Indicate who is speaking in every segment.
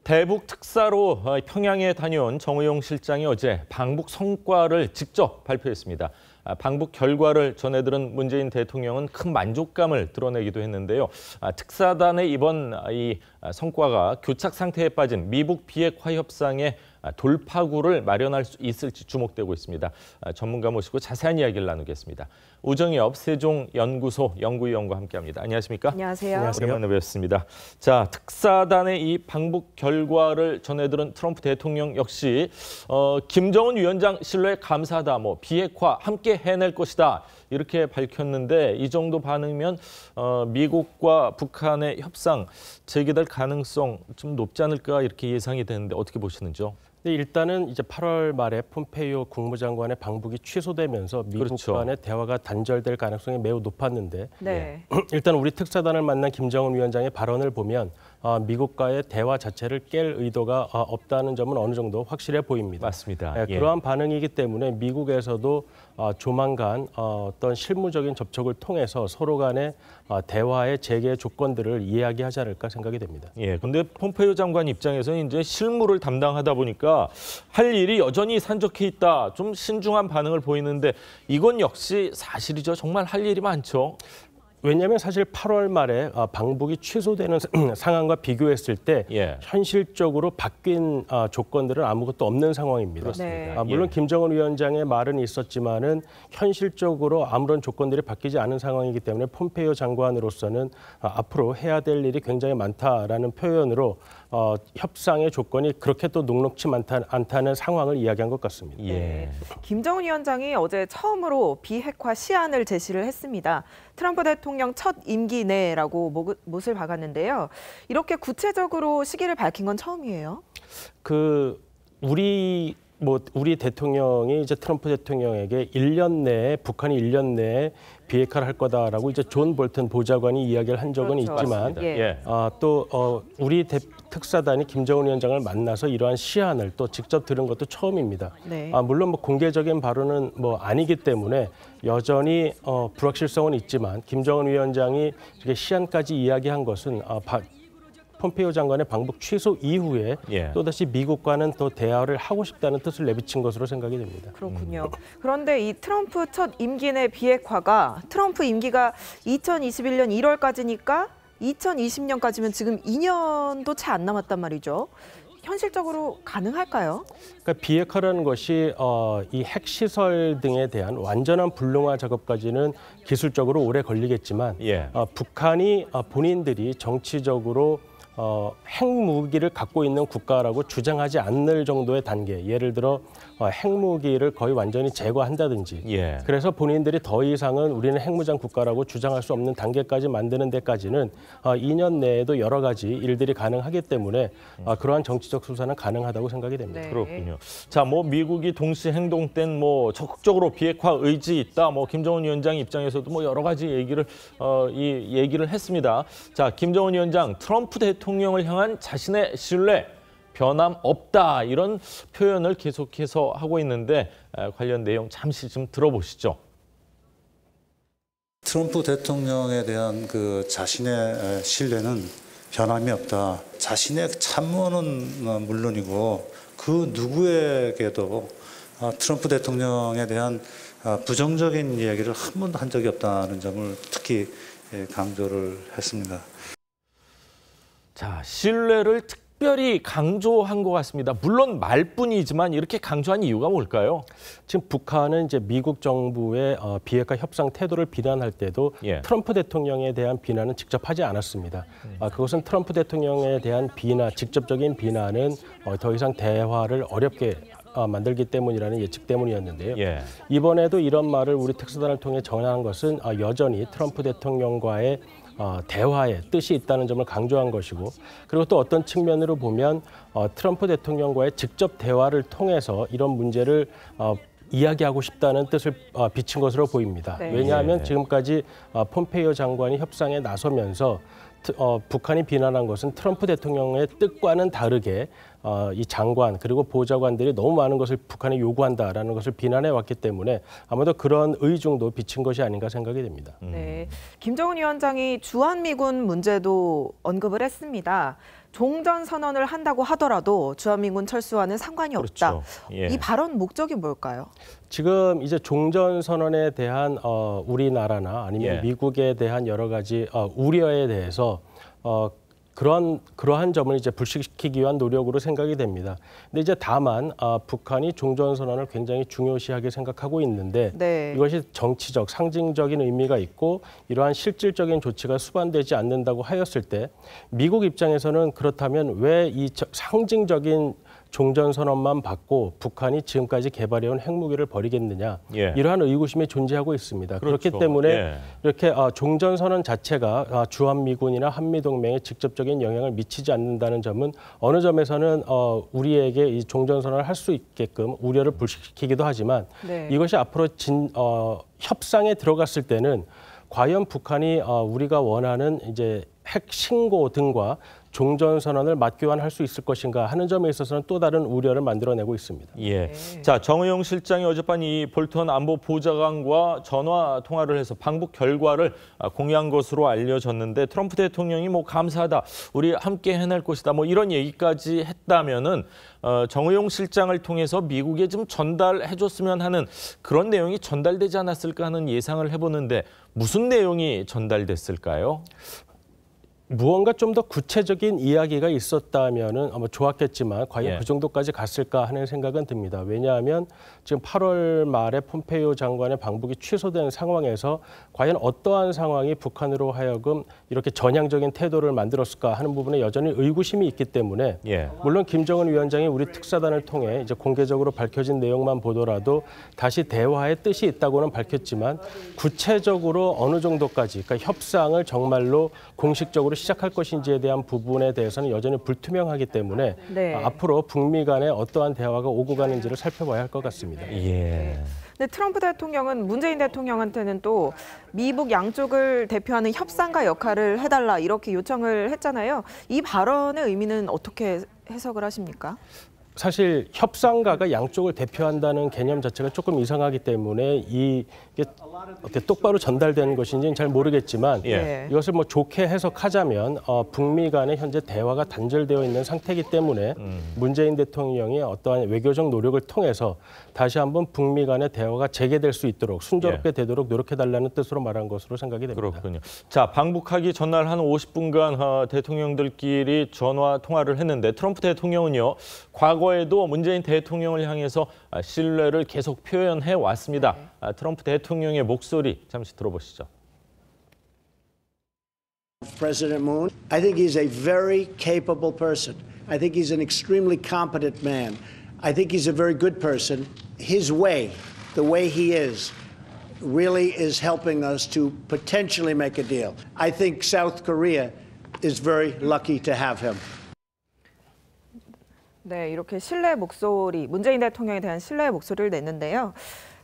Speaker 1: 대북 특사로 평양에 다녀온 정의용 실장이 어제 방북 성과를 직접 발표했습니다. 방북 결과를 전해들은 문재인 대통령은 큰 만족감을 드러내기도 했는데요. 특사단의 이번 이 성과가 교착 상태에 빠진 미북 비핵화 협상의 돌파구를 마련할 수 있을지 주목되고 있습니다. 전문가 모시고 자세한 이야기를 나누겠습니다. 우정엽 세종연구소 연구위원과 함께합니다. 안녕하십니까?
Speaker 2: 안녕하세요.
Speaker 1: 오랜만에 뵙습니다. 자, 특사단의 이 방북 결과를 전해들은 트럼프 대통령 역시 김정은 위원장 신뢰 감사하다, 비핵화 함께 해낼 것이다 이렇게 밝혔는데 이 정도 반응이면 미국과 북한의 협상 재개될 가능성 좀 높지 않을까 이렇게 예상이 되는데 어떻게 보시는지요?
Speaker 3: 일단은 이제 8월 말에 폼페이오 국무장관의 방북이 취소되면서 미국 간의 대화가 단절될 가능성이 매우 높았는데
Speaker 2: 네.
Speaker 3: 일단 우리 특사단을 만난 김정은 위원장의 발언을 보면 미국과의 대화 자체를 깰 의도가 없다는 점은 어느 정도 확실해 보입니다.
Speaker 1: 맞습니다.
Speaker 3: 그러한 반응이기 때문에 미국에서도 조만간 어떤 실무적인 접촉을 통해서 서로 간의 대화의 재개 조건들을 이야기하지 않을까 생각이 됩니다.
Speaker 1: 근데 폼페이오 장관 입장에서는 이제 실무를 담당하다 보니까 할 일이 여전히 산적해 있다. 좀 신중한 반응을 보이는데 이건 역시 사실이죠. 정말 할 일이 많죠.
Speaker 3: 왜냐하면 사실 8월 말에 방북이 취소되는 상황과 비교했을 때 현실적으로 바뀐 조건들은 아무것도 없는 상황입니다.
Speaker 2: 네.
Speaker 3: 물론 김정은 위원장의 말은 있었지만은 현실적으로 아무런 조건들이 바뀌지 않은 상황이기 때문에 폼페이오 장관으로서는 앞으로 해야 될 일이 굉장히 많다라는 표현으로 협상의 조건이 그렇게 또 녹록치 않다는 상황을 이야기한 것 같습니다.
Speaker 2: 김정은 위원장이 어제 처음으로 비핵화 시안을 제시를 했습니다. 트럼프 대통령 첫 임기 내라고 못을 박았는데요. 이렇게 구체적으로 시기를 밝힌 건 처음이에요.
Speaker 3: 우리 대통령이 이제 트럼프 대통령에게 1년 내에 북한이 1년 내에 비핵화를 할 거다라고 이제 존 볼턴 보좌관이 이야기를 한 적은 있지만 또 우리 특사단이 김정은 위원장을 만나서 이러한 시안을 또 직접 들은 것도 처음입니다. 물론 공개적인 발언은 아니기 때문에 여전히 불확실성은 있지만 김정은 위원장이 이렇게 시안까지 이야기한 것은 폼페이오 장관의 방북 취소 이후에 또다시 미국과는 또 대화를 하고 싶다는 뜻을 내비친 것으로 생각이 됩니다.
Speaker 2: 그렇군요. 그런데 이 트럼프 첫 임기 내 비핵화가 트럼프 임기가 2021년 1월까지니까 2020년까지면 지금 2년도 채 안 남았단 말이죠. 현실적으로 가능할까요?
Speaker 3: 그러니까 비핵화라는 것이 이 핵시설 등에 대한 완전한 불능화 작업까지는 기술적으로 오래 걸리겠지만 북한이 본인들이 정치적으로 핵무기를 갖고 있는 국가라고 주장하지 않을 정도의 단계, 예를 들어 핵무기를 거의 완전히 제거한다든지 그래서 본인들이 더 이상은 우리는 핵무장 국가라고 주장할 수 없는 단계까지 만드는 데까지는 2년 내에도 여러 가지 일들이 가능하기 때문에 그러한 정치적 수사는 가능하다고 생각이 됩니다.
Speaker 1: 그렇군요. 자, 미국이 동시 행동 땐 적극적으로 비핵화 의지 있다. 김정은 위원장 입장에서도 여러 가지 얘기를 했습니다. 자, 김정은 위원장 트럼프 대통령을 향한 자신의 신뢰 변함 없다 이런 표현을 계속해서 하고 있는데 관련 내용 잠시 좀 들어보시죠.
Speaker 4: 트럼프 대통령에 대한 자신의 신뢰는 변함이 없다. 자신의 참모는 물론이고 그 누구에게도 트럼프 대통령에 대한 부정적인 이야기를 한 번도 한 적이 없다는 점을 특히 강조를 했습니다.
Speaker 1: 자, 신뢰를 특별히 강조한 것 같습니다. 물론 말뿐이지만 이렇게 강조한 이유가 뭘까요?
Speaker 3: 지금 북한은 이제 미국 정부의 비핵화 협상 태도를 비난할 때도 트럼프 대통령에 대한 비난은 직접 하지 않았습니다. 그것은 트럼프 대통령에 대한 직접적인 비난은 더 이상 대화를 어렵게 만들기 때문이라는 예측 때문이었는데요. 이번에도 이런 말을 우리 특사단을 통해 전한 것은 여전히 트럼프 대통령과의 대화의 뜻이 있다는 점을 강조한 것이고 그리고 또 어떤 측면으로 보면 트럼프 대통령과의 직접 대화를 통해서 이런 문제를 이야기하고 싶다는 뜻을 비친 것으로 보입니다. 왜냐하면 지금까지 폼페이오 장관이 협상에 나서면서 북한이 비난한 것은 트럼프 대통령의 뜻과는 다르게 이 장관 그리고 보좌관들이 너무 많은 것을 북한에 요구한다라는 것을 비난해 왔기 때문에 아마도 그런 의중도 비친 것이 아닌가 생각이 됩니다.
Speaker 2: 네, 김정은 위원장이 주한미군 문제도 언급을 했습니다. 종전 선언을 한다고 하더라도 주한미군 철수와는 상관이 없다.
Speaker 1: 그렇죠. 예.
Speaker 2: 이 발언 목적이 뭘까요?
Speaker 3: 지금 이제 종전 선언에 대한 우리나라나 아니면
Speaker 1: 예.
Speaker 3: 미국에 대한 여러 가지 우려에 대해서 그러한 점을 이제 불식시키기 위한 노력으로 생각이 됩니다. 근데 이제 다만 북한이 종전 선언을 굉장히 중요시하게 생각하고 있는데
Speaker 2: 네.
Speaker 3: 이것이 정치적, 상징적인 의미가 있고 이러한 실질적인 조치가 수반되지 않는다고 하였을 때 미국 입장에서는 그렇다면 왜 이 상징적인 종전 선언만 받고 북한이 지금까지 개발해온 핵무기를 버리겠느냐
Speaker 1: 예.
Speaker 3: 이러한 의구심이 존재하고 있습니다.
Speaker 1: 그렇죠.
Speaker 3: 그렇기 때문에
Speaker 1: 예.
Speaker 3: 이렇게 종전 선언 자체가 주한미군이나 한미동맹에 직접적인 영향을 미치지 않는다는 점은 어느 점에서는 우리에게 이 종전 선언을 할 수 있게끔 우려를 불식시키기도 하지만
Speaker 2: 네.
Speaker 3: 이것이 앞으로 협상에 들어갔을 때는 과연 북한이 우리가 원하는 이제 핵 신고 등과 종전 선언을 맞교환할 수 있을 것인가 하는 점에 있어서는 또 다른 우려를 만들어내고 있습니다.
Speaker 1: 예. 자, 정의용 실장이 어젯밤 이 볼턴 안보 보좌관과 전화 통화를 해서 방북 결과를 공유한 것으로 알려졌는데 트럼프 대통령이 뭐 감사하다, 우리 함께 해낼 것이다, 뭐 이런 얘기까지 했다면은 정의용 실장을 통해서 미국에 좀 전달해줬으면 하는 그런 내용이 전달되지 않았을까 하는 예상을 해보는데 무슨 내용이 전달됐을까요?
Speaker 3: 무언가 좀 더 구체적인 이야기가 있었다면은 아마 좋았겠지만 과연
Speaker 1: 예.
Speaker 3: 그 정도까지 갔을까 하는 생각은 듭니다. 왜냐하면 지금 8월 말에 폼페이오 장관의 방북이 취소된 상황에서 과연 어떠한 상황이 북한으로 하여금 이렇게 전향적인 태도를 만들었을까 하는 부분에 여전히 의구심이 있기 때문에
Speaker 1: 예.
Speaker 3: 물론 김정은 위원장이 우리 특사단을 통해 이제 공개적으로 밝혀진 내용만 보더라도 다시 대화의 뜻이 있다고는 밝혔지만 구체적으로 어느 정도까지 그러니까 협상을 정말로 공식적으로 시작할 것인지에 대한 부분에 대해서는 여전히 불투명하기 때문에
Speaker 2: 네.
Speaker 3: 앞으로 북미 간에 어떠한 대화가 오고 가는지를 살펴봐야 할 것 같습니다.
Speaker 1: 예.
Speaker 2: 근데 트럼프 대통령은 문재인 대통령한테는 또 미북 양쪽을 대표하는 협상가 역할을 해달라 이렇게 요청을 했잖아요. 이 발언의 의미는 어떻게 해석을 하십니까?
Speaker 3: 사실 협상가가 양쪽을 대표한다는 개념 자체가 조금 이상하기 때문에 이게 어떻게 똑바로 전달되는 것인지는 잘 모르겠지만
Speaker 1: 예.
Speaker 3: 이것을 뭐 좋게 해석하자면 북미 간의 현재 대화가 단절되어 있는 상태이기 때문에 문재인 대통령이 어떠한 외교적 노력을 통해서 다시 한번 북미 간의 대화가 재개될 수 있도록 순조롭게 되도록 노력해달라는 뜻으로 말한 것으로 생각이 됩니다.
Speaker 1: 그렇군요. 자, 방북하기 전날 한 50분간 대통령들끼리 전화 통화를 했는데 트럼프 대통령은요, 과거에도 문재인 대통령을 향해서 신뢰를 계속 표현해 왔습니다. 트럼프 대통령의 목소리 잠시 들어보시죠.
Speaker 5: President Moon, I think he's a very capable person. I think he's an extremely competent man. I think he's a very good person. His way, the way he is, really is helping us to potentially make a deal. I think South Korea is very lucky to have him.
Speaker 2: 네, 이렇게 신뢰의 목소리, 문재인 대통령에 대한 신뢰의 목소리를 냈는데요.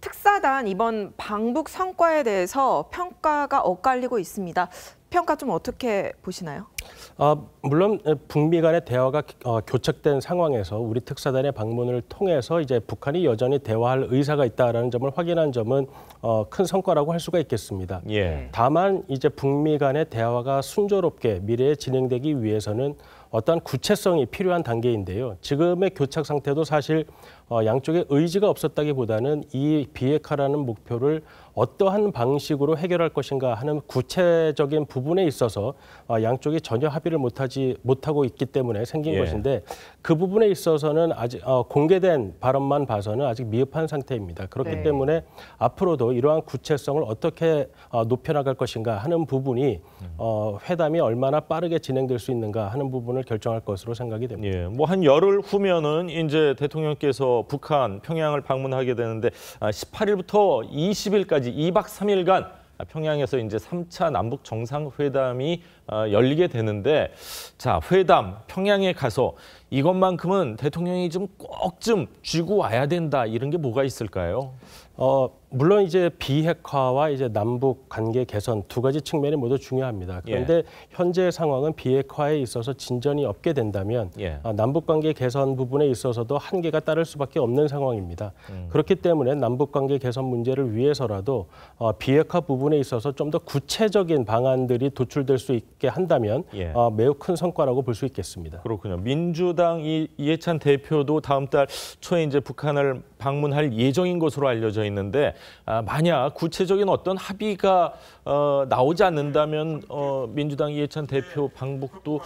Speaker 2: 특사단 이번 방북 성과에 대해서 평가가 엇갈리고 있습니다. 평가 좀 어떻게 보시나요?
Speaker 3: 물론 북미 간의 대화가 교착된 상황에서 우리 특사단의 방문을 통해서 이제 북한이 여전히 대화할 의사가 있다라는 점을 확인한 점은 큰 성과라고 할 수가 있겠습니다.
Speaker 1: 예.
Speaker 3: 다만 이제 북미 간의 대화가 순조롭게 미래에 진행되기 위해서는 어떠한 구체성이 필요한 단계인데요. 지금의 교착 상태도 사실 양쪽의 의지가 없었다기보다는 이 비핵화라는 목표를 어떠한 방식으로 해결할 것인가 하는 구체적인 부분에 있어서 양쪽이 전혀 합의를 못하고 있기 때문에 생긴 것인데 그 부분에 있어서는 아직 공개된 발언만 봐서는 아직 미흡한 상태입니다. 그렇기 때문에 앞으로도 이러한 구체성을 어떻게 높여나갈 것인가 하는 부분이 회담이 얼마나 빠르게 진행될 수 있는가 하는 부분을 결정할 것으로 생각이 됩니다.
Speaker 1: 예, 뭐 한 열흘 후면은 이제 대통령께서 북한 평양을 방문하게 되는데 18일부터 20일까지 2박 3일간 평양에서 이제 3차 남북 정상회담이 열리게 되는데 자, 회담 평양에 가서 이것만큼은 대통령이 좀 꼭 좀 쥐고 와야 된다 이런 게 뭐가 있을까요?
Speaker 3: 물론 이제 비핵화와 이제 남북 관계 개선 두 가지 측면이 모두 중요합니다. 그런데 현재 상황은 비핵화에 있어서 진전이 없게 된다면 남북 관계 개선 부분에 있어서도 한계가 따를 수밖에 없는 상황입니다. 그렇기 때문에 남북 관계 개선 문제를 위해서라도 비핵화 부분에 있어서 좀 더 구체적인 방안들이 도출될 수 있게 한다면 매우 큰 성과라고 볼 수 있겠습니다.
Speaker 1: 그렇군요. 민주당 이해찬 대표도 다음 달 초에 이제 북한을 방문할 예정인 것으로 알려져 있는데 만약 구체적인 어떤 합의가 나오지 않는다면 민주당 이해찬 대표 방북도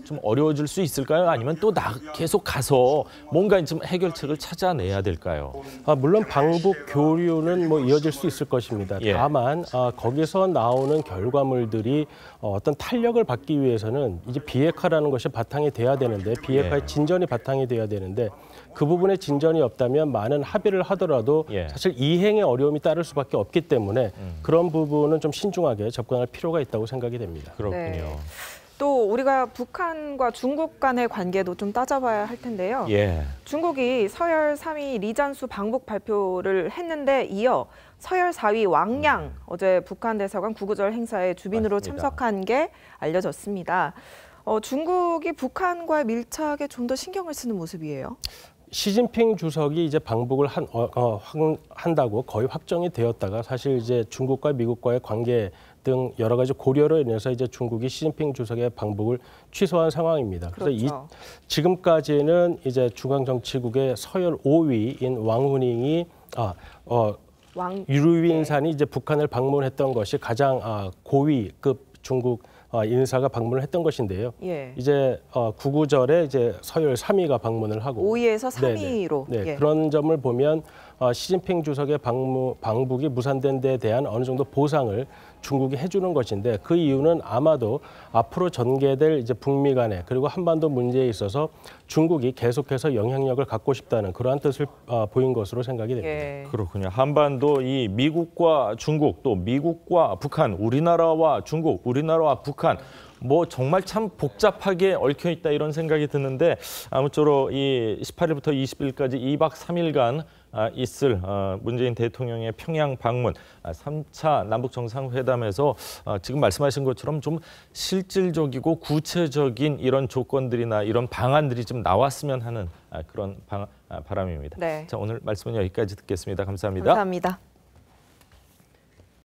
Speaker 1: 좀 어려워질 수 있을까요? 아니면 또 계속 가서 뭔가 좀 해결책을 찾아내야 될까요?
Speaker 3: 물론 방북 교류는 뭐 이어질 수 있을 것입니다. 다만 거기서 나오는 결과물들이 어떤 탄력을 받기 위해서는 이제 비핵화라는 것이 바탕이 돼야 되는데 비핵화의 진전이 바탕이 돼야 되는데 그 부분에 진전이 없다면 많은 합의를 하더라도 사실 이행에 어려움이 따를 수밖에 없기 때문에 그런 부분은 좀 신중하게 접근할 필요가 있다고 생각이 됩니다.
Speaker 1: 그렇군요.
Speaker 2: 네. 또 우리가 북한과 중국 간의 관계도 좀 따져봐야 할 텐데요. 중국이 서열 3위 리잔수 방북 발표를 했는데 이어 서열 4위 왕양 어제 북한 대사관 구구절 행사에 주빈으로 참석한 게 알려졌습니다. 중국이 북한과의 밀착에 좀 더 신경을 쓰는 모습이에요.
Speaker 3: 시진핑 주석이 이제 방북을 한다고 거의 확정이 되었다가 사실 이제 중국과 미국과의 관계 등 여러 가지 고려로 인해서 이제 중국이 시진핑 주석의 방북을 취소한 상황입니다. 그래서 지금까지는 이제 중앙정치국의 서열 5위인 왕후닝이 유류윈산이 이제 북한을 방문했던 것이 가장 고위급 중국 인사가 방문을 했던 것인데요. 이제 구구절에 이제 서열 3위가 방문을 하고
Speaker 2: 5위에서 3위로
Speaker 3: 그런 점을 보면 시진핑 주석의 방북이 무산된 데에 대한 어느 정도 보상을 중국이 해주는 것인데 그 이유는 아마도 앞으로 전개될 이제 북미 간의 그리고 한반도 문제에 있어서 중국이 계속해서 영향력을 갖고 싶다는 그러한 뜻을 보인 것으로 생각이 됩니다.
Speaker 1: 그렇군요. 한반도 이 미국과 중국 또 미국과 북한, 우리나라와 중국, 우리나라와 북한 뭐 정말 참 복잡하게 얽혀 있다 이런 생각이 드는데 아무쪼록 이 18일부터 20일까지 2박 3일간 있을 문재인 대통령의 평양 방문 3차 남북 정상회담에서 지금 말씀하신 것처럼 좀 실질적이고 구체적인 이런 조건들이나 이런 방안들이 좀 나왔으면 하는 그런 바람입니다. 자, 오늘 말씀은 여기까지 듣겠습니다. 감사합니다.
Speaker 2: 감사합니다.